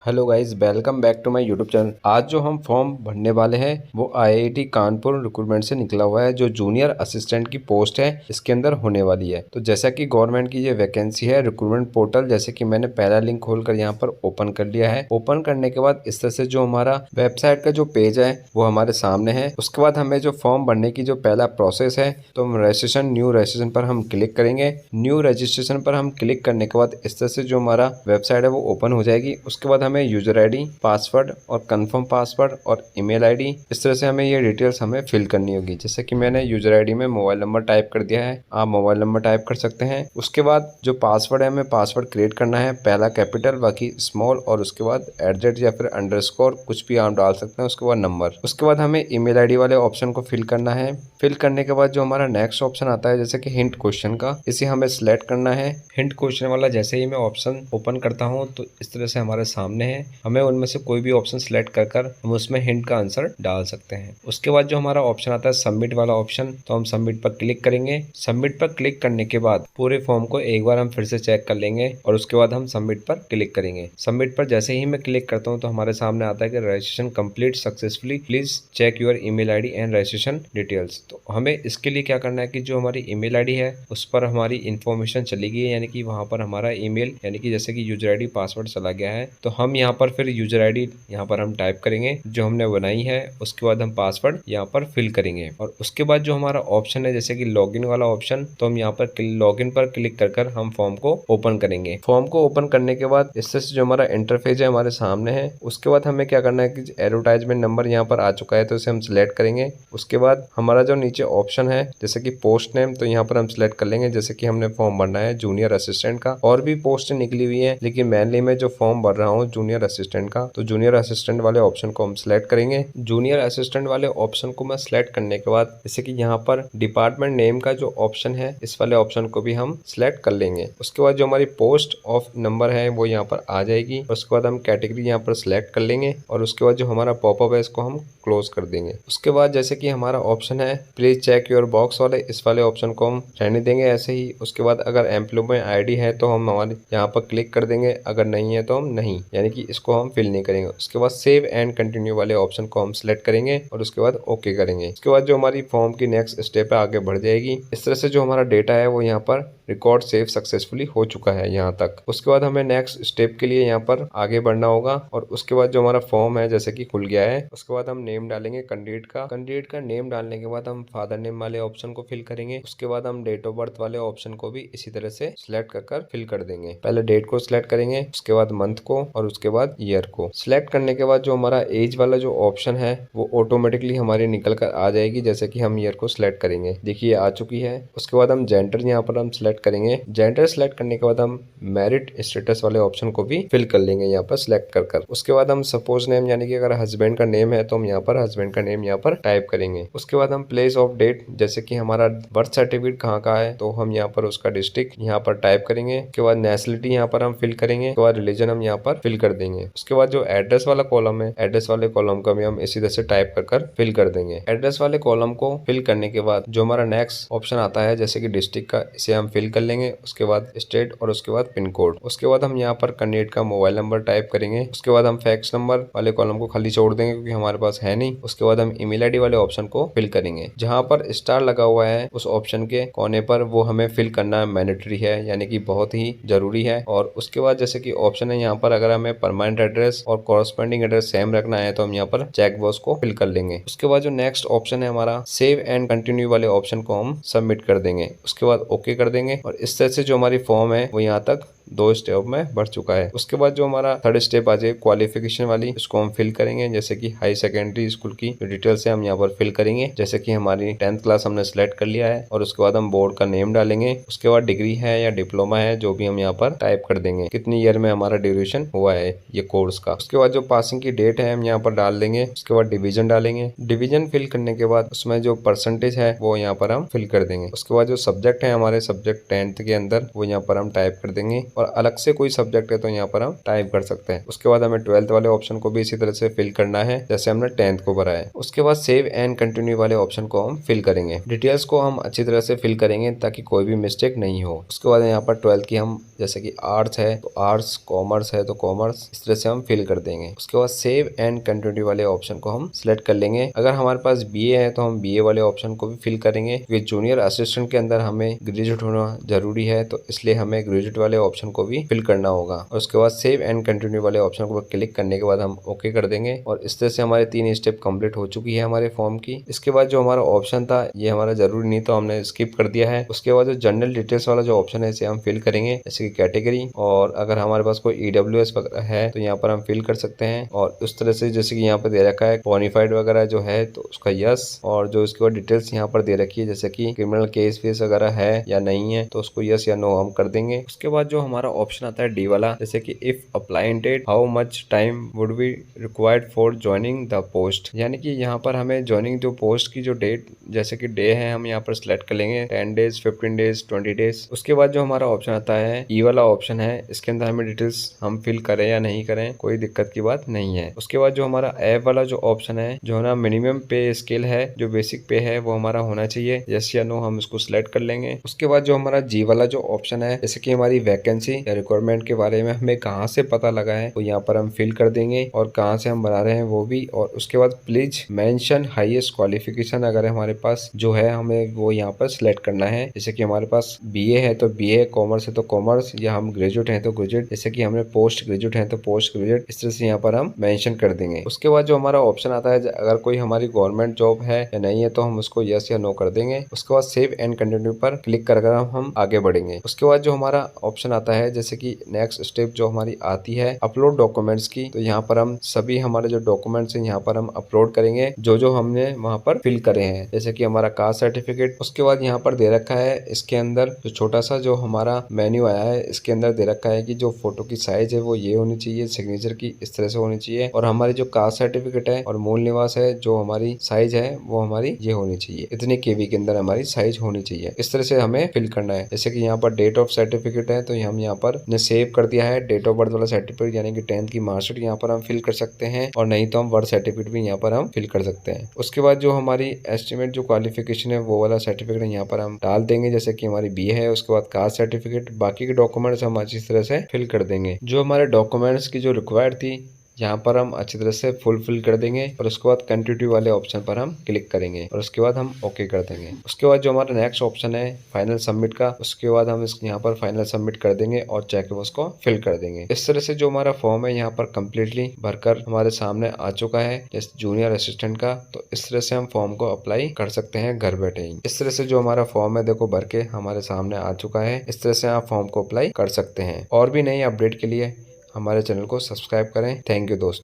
Hello guys, welcome back to my YouTube channel. आज जो हम फॉर्म भरने वाले हैं वो आईआईटी कानपुर रिक्रूटमेंट से निकला हुआ है। जो जूनियर असिस्टेंट की पोस्ट है इसके अंदर होने वाली है। तो जैसा कि गवर्नमेंट की ये वैकेंसी है, रिक्रूटमेंट पोर्टल जैसे कि मैंने पहला लिंक खोलकर यहाँ पर ओपन कर लिया है। ओपन करने के बाद इस तरह से जो हमारा वेबसाइट का जो पेज है वो हमारे सामने है। उसके बाद हमें जो फॉर्म भरने की जो पहला प्रोसेस है तो हम रजिस्ट्रेशन, न्यू रजिस्ट्रेशन पर हम क्लिक करेंगे। न्यू रजिस्ट्रेशन पर हम क्लिक करने के बाद इस तरह से जो हमारा वेबसाइट है वो ओपन हो जाएगी। उसके बाद हमें यूजर आईडी, पासवर्ड और कंफर्म पासवर्ड और ईमेल आईडी, इस तरह से हमें ये डिटेल्स हमें फिल करनी होगी। जैसे कि मैंने यूजर आईडी में मोबाइल नंबर टाइप कर दिया है, आप मोबाइल नंबर टाइप कर सकते हैं। उसके बाद जो पासवर्ड है हमें पासवर्ड क्रिएट करना है, पहला कैपिटल बाकी स्मॉल, और उसके बाद एडजेट या फिर अंडरस्कोर कुछ भी आप डाल सकते हैं। उसके बाद नंबर। उसके बाद हमें ईमेल आईडी वाले ऑप्शन को फिल करना है। फिल करने के बाद जो हमारा नेक्स्ट ऑप्शन आता है जैसे कि हिंट क्वेश्चन का, इसे हमें सिलेक्ट करना है। हिंट क्वेश्चन वाला जैसे ही मैं ऑप्शन ओपन करता हूँ तो इस तरह से हमारे सामने है। हमें उनमें से कोई भी ऑप्शन सिलेक्ट कर हम उसमें हिंट का आंसर डाल सकते हैं। उसके बाद जो हमारा ऑप्शन आता है सबमिट वाला ऑप्शन, तो हम सबमिट पर क्लिक करेंगे। सबमिट पर क्लिक करने के बाद पूरे फॉर्म को एक बार हम फिर से चेक कर लेंगे और उसके बाद हम सबमिट पर क्लिक करेंगे। सबमिट पर जैसे ही मैं क्लिक करता हूँ तो हमारे सामने आता है कि registration complete successfully, please check your email ID and registration details. तो हमें इसके लिए क्या करना है कि जो हमारी ईमेल आईडी है उस पर हमारी इन्फॉर्मेशन चली गई है, यानी कि वहां पर हमारा ईमेल यानी कि जैसे कि यूजर आईडी पासवर्ड चला गया है। तो हम यहाँ पर फिर यूजर आईडी यहाँ पर हम टाइप करेंगे जो हमने बनाई है। उसके बाद हम पासवर्ड यहाँ पर फिल करेंगे और उसके बाद जो हमारा ऑप्शन है जैसे कि लॉगिन वाला ऑप्शन, तो हम यहाँ पर लॉगिन पर क्लिक कर हम फॉर्म को ओपन करेंगे। फॉर्म को ओपन करने के बाद इससे जो हमारा इंटरफेस है हमारे सामने है। उसके बाद हमें क्या करना है कि एडवर्टाइजमेंट नंबर यहाँ पर आ चुका है तो इसे हम सिलेक्ट करेंगे। उसके बाद हमारा जो नीचे ऑप्शन है जैसे कि पोस्ट नेम, तो यहाँ पर हम सिलेक्ट कर लेंगे। जैसे कि हमने फॉर्म भरना है जूनियर असिस्टेंट का, और भी पोस्ट निकली हुई है लेकिन मेनली मैं जो फॉर्म भर रहा हूँ जूनियर असिस्टेंट का, तो जूनियर असिस्टेंट वाले ऑप्शन को हम सिलेक्ट करेंगे। जूनियर असिस्टेंट वाले ऑप्शन को मैं सिलेक्ट करने के बाद जैसे कि यहाँ पर डिपार्टमेंट नेम का जो ऑप्शन है इस वाले ऑप्शन को भी हम सिलेक्ट कर लेंगे। उसके बाद जो हमारी पोस्ट ऑफ नंबर है वो यहाँ पर आ जाएगी। उसके बाद हम कैटेगरी यहाँ पर सिलेक्ट कर लेंगे और उसके बाद जो हमारा पॉपअप है इसको हम क्लोज कर देंगे। उसके बाद जैसे कि हमारा ऑप्शन है प्लीज चेक योर बॉक्स वाले, इस वाले ऑप्शन को हम रहने देंगे ऐसे ही। उसके बाद अगर एम्प्लॉयमेंट आईडी है तो हम हमारे यहाँ पर क्लिक कर देंगे, अगर नहीं है तो हम नहीं, यानी कि इसको हम फिल नहीं करेंगे। उसके बाद सेव एंड कंटिन्यू वाले ऑप्शन को हम सिलेक्ट करेंगे और उसके बाद ओके करेंगे। उसके बाद जो हमारी फॉर्म की नेक्स्ट स्टेप है आगे बढ़ जाएगी। इस तरह से जो हमारा डेटा है वो यहाँ पर रिकॉर्ड सेव सक्सेसफुली हो चुका है यहाँ तक। उसके बाद हमें नेक्स्ट स्टेप के लिए यहाँ पर आगे बढ़ना होगा और उसके बाद जो हमारा फॉर्म है जैसे कि खुल गया है। उसके बाद हम नेम डालेंगे कैंडिडेट का नेम डालने के बाद हम फादर नेम वाले ऑप्शन को फिल करेंगे। उसके बाद हम डेट ऑफ बर्थ वाले ऑप्शन को भी इसी तरह से सिलेक्ट कर फिल कर देंगे। पहले डेट को सिलेक्ट करेंगे, उसके बाद मंथ को और उसके बाद ईयर को। सिलेक्ट करने के बाद जो हमारा एज वाला जो ऑप्शन है वो ऑटोमेटिकली हमारी निकल कर आ जाएगी। जैसे कि हम ईयर को सिलेक्ट करेंगे, देखिए आ चुकी है। उसके बाद हम जेंडर यहाँ पर हम सिलेक्ट करेंगे। जेंडर सिलेक्ट करने के बाद हम मैरिड स्टेटस वाले ऑप्शन को भी फिल कर लेंगे यहाँ पर सिलेक्ट कर। उसके बाद हम सपोज नेम यानी कि अगर हस्बैंड का नेम है तो हम यहाँ पर हस्बैंड का नेम यहाँ पर टाइप करेंगे। उसके बाद हम प्लेस ऑफ डेट जैसे कि हमारा बर्थ सर्टिफिकेट कहाँ का है तो हम यहाँ पर उसका डिस्ट्रिक्ट यहाँ पर टाइप करेंगे। उसके बाद नेशनलिटी यहाँ पर हम फिल करेंगे। उसके बाद रिलीजन हम यहाँ पर फिल कर देंगे। उसके बाद जो एड्रेस वाला कॉलम है, एड्रेस वाले कॉलम का भी हम इसी तरह से टाइप कर फिल कर देंगे। एड्रेस वाले कॉलम को फिल करने के बाद जो हमारा नेक्स्ट ऑप्शन आता है जैसे कि डिस्ट्रिक्ट का, इसे हम फिल कर लेंगे। उसके बाद स्टेट और उसके बाद पिन कोड। उसके बाद हम यहाँ पर कैंडिडेट का मोबाइल नंबर टाइप करेंगे। उसके बाद हम फैक्स नंबर वाले कॉलम को खाली छोड़ देंगे क्योंकि हमारे पास है नहीं। उसके बाद हम ईमेल आईडी वाले ऑप्शन को फिल करेंगे। जहाँ पर स्टार लगा हुआ है उस ऑप्शन के कोने पर वो हमें फिल करना मैंडेटरी है, यानी कि बहुत ही जरूरी है। और उसके बाद जैसे कि ऑप्शन है यहाँ पर अगर हमें परमानेंट एड्रेस और कॉरस्पॉन्डिंग एड्रेस सेम रखना है तो हम यहाँ पर चेक बॉक्स को फिल कर लेंगे। उसके बाद जो नेक्स्ट ऑप्शन है हमारा सेव एंड कंटिन्यू वाले ऑप्शन को हम सबमिट कर देंगे। उसके बाद ओके कर देंगे और इस तरह से जो हमारी फॉर्म है वो यहाँ तक 2 स्टेप में बढ़ चुका है। उसके बाद जो हमारा थर्ड स्टेप आ जाए क्वालिफिकेशन वाली, उसको हम फिल करेंगे। जैसे कि हाई सेकेंडरी स्कूल की जो डिटेल्स है हम यहाँ पर फिल करेंगे। जैसे कि हमारी 10th क्लास हमने सिलेक्ट कर लिया है और उसके बाद हम बोर्ड का नेम डालेंगे। उसके बाद डिग्री है या डिप्लोमा है जो भी हम यहाँ पर टाइप कर देंगे, कितनी ईयर में हमारा ड्यूरेशन हुआ है ये कोर्स का। उसके बाद जो पासिंग की डेट है हम यहाँ पर डाल देंगे। उसके बाद डिवीजन डालेंगे। डिवीजन फिल करने के बाद उसमें जो परसेंटेज है वो यहाँ पर हम फिल कर देंगे। उसके बाद जो सब्जेक्ट है हमारे सब्जेक्ट 10th के अंदर वो यहाँ पर हम टाइप कर देंगे और अलग से कोई सब्जेक्ट है तो यहाँ पर हम टाइप कर सकते हैं। उसके बाद हमें 12th वाले ऑप्शन को भी इसी तरह से फिल करना है जैसे हमने 10th को भरा है। उसके बाद सेव एंड कंटिन्यू वाले ऑप्शन को हम फिल करेंगे। डिटेल्स को हम अच्छी तरह से फिल करेंगे ताकि कोई भी मिस्टेक नहीं हो। उसके बाद यहाँ पर 12th की हम जैसे कि आर्ट्स है तो आर्ट्स, कॉमर्स है तो कॉमर्स, इस तरह से हम फिल कर देंगे। उसके बाद सेव एंड कंटिन्यू वाले ऑप्शन को हम सिलेक्ट कर लेंगे। अगर हमारे पास बीए है तो हम बीए वाले ऑप्शन को भी फिल करेंगे क्योंकि जूनियर असिस्टेंट के अंदर हमें ग्रेजुएट होना जरूरी है, तो इसलिए हमें ग्रेजुएट वाले ऑप्शन को भी फिल करना होगा। और उसके बाद सेव एंड कंटिन्यू वाले ऑप्शन को क्लिक करने के बाद हम ओके कर देंगे और इस तरह से हमारे 3 स्टेप कंप्लीट हो चुकी है हमारे फॉर्म की। इसके बाद जो हमारा ऑप्शन था ये हमारा जरूरी नहीं तो हमने स्किप कर दिया है। उसके बाद जो जनरल डिटेल्स वाला जो ऑप्शन है इसे हम फिल करेंगे जैसे कि कैटेगरी, और अगर हमारे पास कोई ईडब्ल्यूएस वगैरह है तो यहाँ पर हम फिल कर सकते हैं। और उस तरह से जैसे कि यहाँ पर दे रखा है बोनाफाइड वगैरह जो है तो उसका यस, और जो इसके बाद डिटेल्स यहाँ पर दे रखी है जैसे कि क्रिमिनल केस वेस वगैरह है या नहीं है तो उसको यस या नो हम कर देंगे। उसके बाद जो हमारा ऑप्शन आता है डी वाला जैसे कि if appointed how much time would be required for joining the post, यानी कि यहाँ पर हमें ज्वाइनिंग जो पोस्ट की जो डेट जैसे कि डे है हम यहाँ पर सिलेक्ट कर लेंगे 10 डेज, 15 डेज, 20 डेज। उसके बाद जो हमारा ऑप्शन आता है ई वाला ऑप्शन है, इसके अंदर हमें डिटेल्स हम फिल करें या नहीं करें कोई दिक्कत की बात नहीं है। उसके बाद जो हमारा एफ वाला जो ऑप्शन है जो है ना मिनिमम पे स्केल है, जो बेसिक पे है वो हमारा होना चाहिए, यस या नो हम इसको सिलेक्ट कर लेंगे। उसके बाद जो हमारा जी वाला जो ऑप्शन है जैसे कि हमारी वैकेंसी या रिक्वायरमेंट के बारे में हमें कहाँ से पता लगा है तो यहाँ पर हम फिल कर देंगे और कहाँ से हम बना रहे हैं वो भी। और उसके बाद प्लीज मेंशन हाईएस्ट क्वालिफिकेशन अगर हमारे पास जो है हमें वो यहाँ पर सिलेक्ट करना है। जैसे कि हमारे पास बीए है तो बीए, कॉमर्स है तो कॉमर्स, या हम ग्रेजुएट हैं तो ग्रेजुएट, जैसे कि हमने पोस्ट ग्रेजुएट है तो पोस्ट ग्रेजुएट, इस तरह से यहाँ पर हम मेंशन कर देंगे। उसके बाद जो हमारा ऑप्शन आता है अगर कोई हमारी गवर्नमेंट जॉब है या नहीं है तो हम उसको यस या नो कर देंगे। उसके बाद सेव एंड कंटिन्यू पर क्लिक कर हम आगे बढ़ेंगे। उसके बाद जो हमारा ऑप्शन आता है जैसे कि नेक्स्ट स्टेप जो हमारी आती है अपलोड डॉक्यूमेंट्स की, तो यहाँ पर हम सभी हमारे जो डॉक्यूमेंट्स हैं यहाँ पर हम अपलोड करेंगे जो हमने वहाँ पर फिल करे हैं, जैसे कि हमारा कास्ट सर्टिफिकेट। उसके बाद यहाँ पर दे रखा है इसके अंदर जो छोटा सा जो हमारा मेन्यू आया है इसके अंदर दे रखा है कि जो फोटो की साइज है वो ये होनी चाहिए, सिग्नेचर की इस तरह से होनी चाहिए, और हमारी जो कास्ट सर्टिफिकेट है और मूल निवास है जो हमारी साइज है वो हमारी ये होनी चाहिए, इतने केबी के अंदर हमारी साइज होनी चाहिए। इस तरह से हमें फिल करना है। जैसे कि यहाँ पर डेट ऑफ सर्टिफिकेट है तो हम यहाँ पर ने सेव कर दिया है डेट ऑफ बर्थ वाला सर्टिफिकेट यानी कि 10th की मार्कशीट यहाँ पर हम फिल कर सकते हैं, और नहीं तो हम बर्थ सर्टिफिकेट भी यहाँ पर हम फिल कर सकते हैं। उसके बाद जो हमारी एस्टिमेट जो क्वालिफिकेशन है वो वाला सर्टिफिकेट यहाँ पर हम डाल देंगे, जैसे कि हमारी बीए है। उसके बाद कास्ट सर्टिफिकेट, बाकी के डॉक्यूमेंट्स हम अच्छी तरह से फिल कर देंगे। जो हमारे डॉक्यूमेंट्स की जो रिक्वायर्ड थी यहाँ पर हम अच्छी तरह से फुलफिल कर देंगे और उसके बाद कंटिन्यू वाले ऑप्शन पर हम क्लिक करेंगे और उसके बाद हम ओके कर देंगे। उसके बाद जो हमारा नेक्स्ट ऑप्शन है फाइनल सबमिट का, उसके बाद हम यहाँ पर फाइनल सबमिट कर देंगे और चेक बॉक्स को फिल कर देंगे। इस तरह से जो हमारा फॉर्म है यहाँ पर कम्प्लीटली भरकर हमारे सामने आ चुका है जैसे जूनियर असिस्टेंट का। तो इस तरह से हम फॉर्म को अप्लाई कर सकते हैं घर बैठे ही। इस तरह से जो हमारा फॉर्म है देखो भर के हमारे सामने आ चुका है। इस तरह से आप फॉर्म को अप्लाई कर सकते हैं। और भी नई अपडेट के लिए हमारे चैनल को सब्सक्राइब करें। थैंक यू दोस्तों।